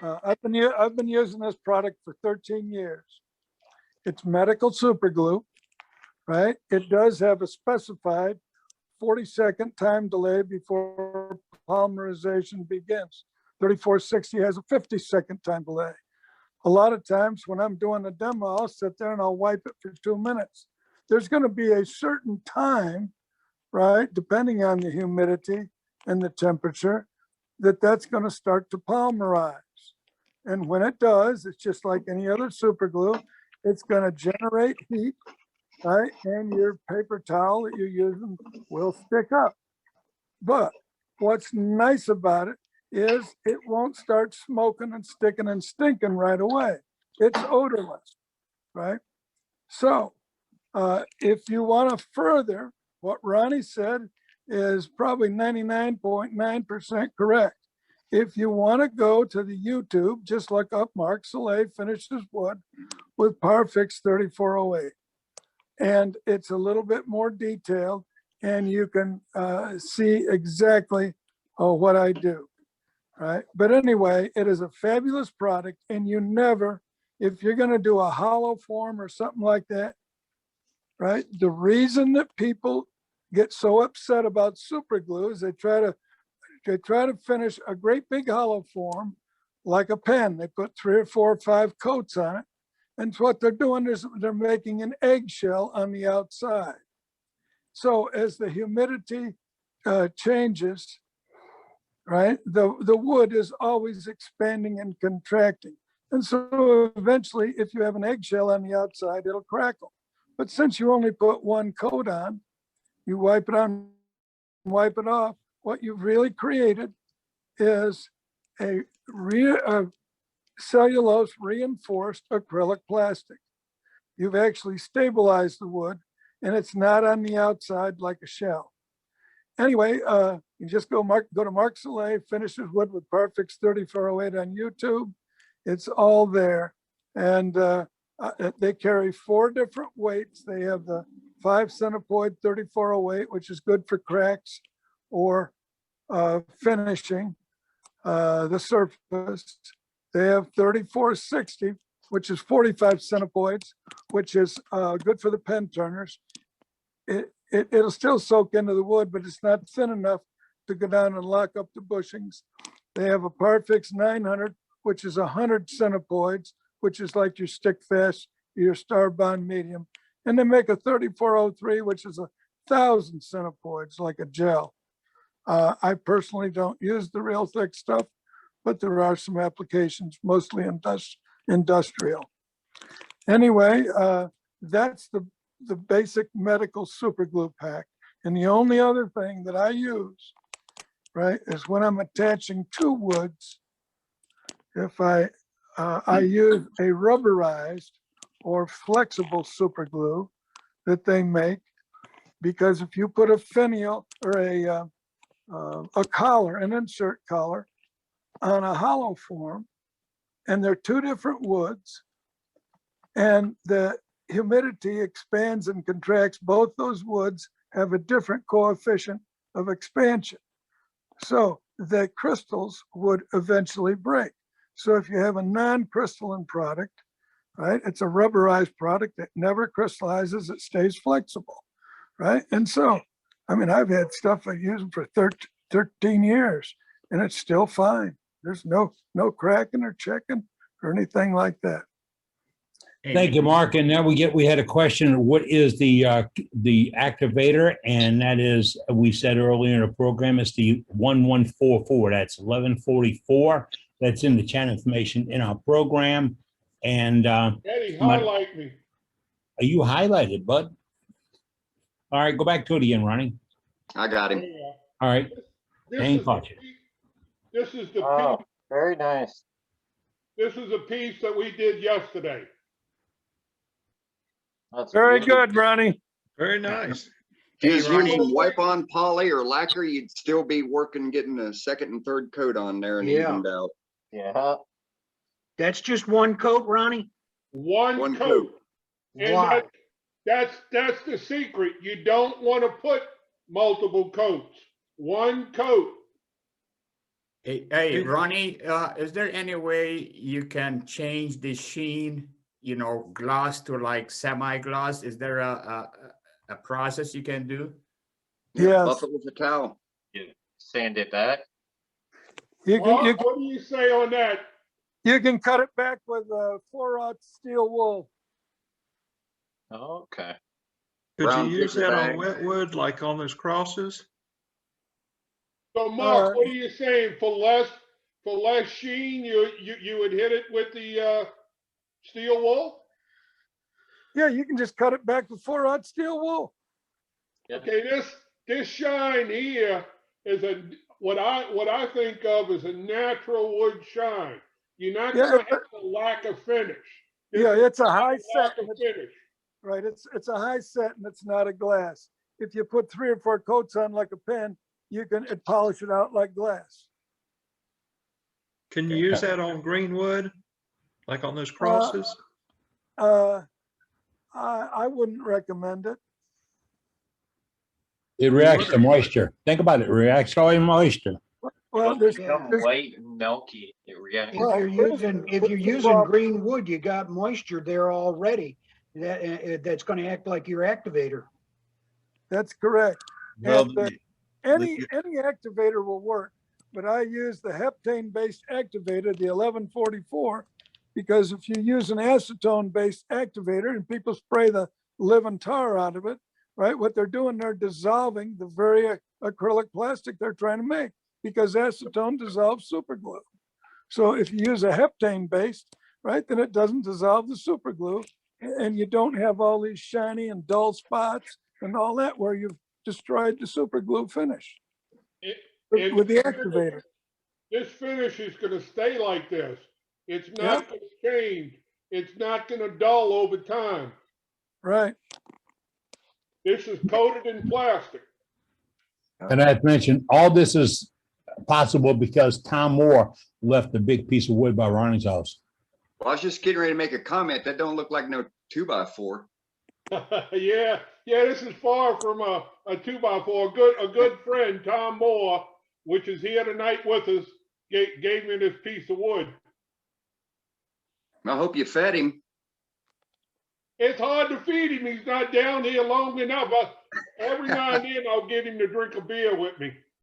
I've been using this product for 13 years. It's medical super glue, right? It does have a specified 40-second time delay before polymerization begins. 3460 has a 50-second time delay. A lot of times when I'm doing a demo, I'll sit there and I'll wipe it for 2 minutes. There's going to be a certain time, right, depending on the humidity and the temperature, that's going to start to polymerize. And when it does, it's just like any other super glue. It's going to generate heat, right? And your paper towel that you're using will stick up. But what's nice about it is it won't start smoking and sticking and stinking right away. It's odorless, right? So if you want to further, what Ronnie said is probably 99.9% correct. If you want to go to the YouTube, just look up Mark Sillay finishes wood with Parfix 3408. And it's a little bit more detailed and you can see exactly what I do, right? But anyway, it is a fabulous product and you never, if you're gonna do a hollow form or something like that, right? The reason that people get so upset about super glue is they try to finish a great big hollow form like a pen. They put 3 or 4 or 5 coats on it. And what they're doing is they're making an eggshell on the outside. So as the humidity changes, right, the wood is always expanding and contracting. And so eventually, if you have an eggshell on the outside, it'll crackle. But since you only put 1 coat on, you wipe it on, wipe it off, what you've really created is a cellulose reinforced acrylic plastic. You've actually stabilized the wood and it's not on the outside like a shell. Anyway, you just go to Mark Sillay, finishes wood with Parfix 3408 on YouTube. It's all there. And they carry 4 different weights. They have the 5 centipoid 3408, which is good for cracks or finishing the surface. They have 3460, which is 45 centipoids, which is good for the pen turners. It'll still soak into the wood, but it's not thin enough to go down and lock up the bushings. They have a Parfix 900, which is 100 centipoids, which is like your stick fast, your star bond medium. And they make a 3403, which is 1,000 centipoids, like a gel. I personally don't use the real thick stuff, but there are some applications, mostly industrial. Anyway, that's the basic medical super glue pack. And the only other thing that I use, right, is when I'm attaching 2 woods, if I use a rubberized or flexible super glue that they make, because if you put a finial or a collar, an insert collar on a hollow form, and they're 2 different woods, and the humidity expands and contracts, both those woods have a different coefficient of expansion. So the crystals would eventually break. So if you have a non-crystalline product, right, it's a rubberized product that never crystallizes, it stays flexible, right? And so, I mean, I've had stuff I use for 13 years and it's still fine. There's no cracking or checking or anything like that. Thank you, Mark. And now we had a question. What is the activator? And that is, we said earlier in the program, it's the 1144. That's 1144. That's in the chat information in our program. And Eddie, highlight me. Are you highlighted, bud? All right, go back to it again, Ronnie. I got him. All right. This is the piece. Very nice. This is a piece that we did yesterday. That's Very beautiful. good, Ronnie. Very nice. If you was using wipe-on poly or lacquer, you'd still be working, getting a 2nd and 3rd coat on there and evened out. Yeah. That's just 1 coat, Ronnie? One coat. And Wow. that's the secret. You don't want to put multiple coats. 1 coat. Hey, Ronnie, is there any way you can change the sheen, glass to like semi-gloss? Is there a process you can do? Yeah, Yes. buff it with a towel. Sand it back. You Mark, can, what do you say on that? you can cut it back with 4/0 steel wool. Okay. Could Brown you use paper that on bag. wet wood, like on those crosses? So Mark, Uh, what are you saying? For less sheen, you would hit it with the steel wool? Yeah, you can just cut it back with 4/0 steel wool. Yeah. Okay, this shine here is what I think of as a natural wood shine. You're not Yeah, gonna have a lack of finish. This Yeah, is it's a not high lack set. of finish. Right, it's a high set and it's not a glass. If you put 3 or 4 coats on like a pen, you can polish it out like glass. Can you use that on green wood, like on those Uh, crosses? I wouldn't recommend it. It reacts to moisture. Think about it. It reacts to all moisture. Well, It'll there's, become there's- white and milky. It reacts. Well, If you're using green wood, you got moisture there already. That's gonna act like your activator. that's correct. Well, And, any activator will work, but I use the heptane-based activator, the 1144, because if you use an acetone-based activator and people spray the living tar out of it, right, what they're doing, they're dissolving the very acrylic plastic they're trying to make, because acetone dissolves super glue. So if you use a heptane-based, right, then it doesn't dissolve the super glue, and you don't have all these shiny and dull spots and all that where you've destroyed the super glue finish And with the activator. this finish is gonna stay like this. It's Yep. not gonna change. It's not gonna dull over time. Right. This is coated in plastic. And as mentioned, all this is possible because Tom Moore left a big piece of wood by Ronnie's house. Well, I was just getting ready to make a comment. That don't look like no 2x4. Yeah, this is far from a 2x4. A good friend, Tom Moore, which is here tonight with us, gave me this piece of wood. I hope you fed him. It's hard to feed him. He's not down here long enough. Every now and then I'll get him to drink a beer with me.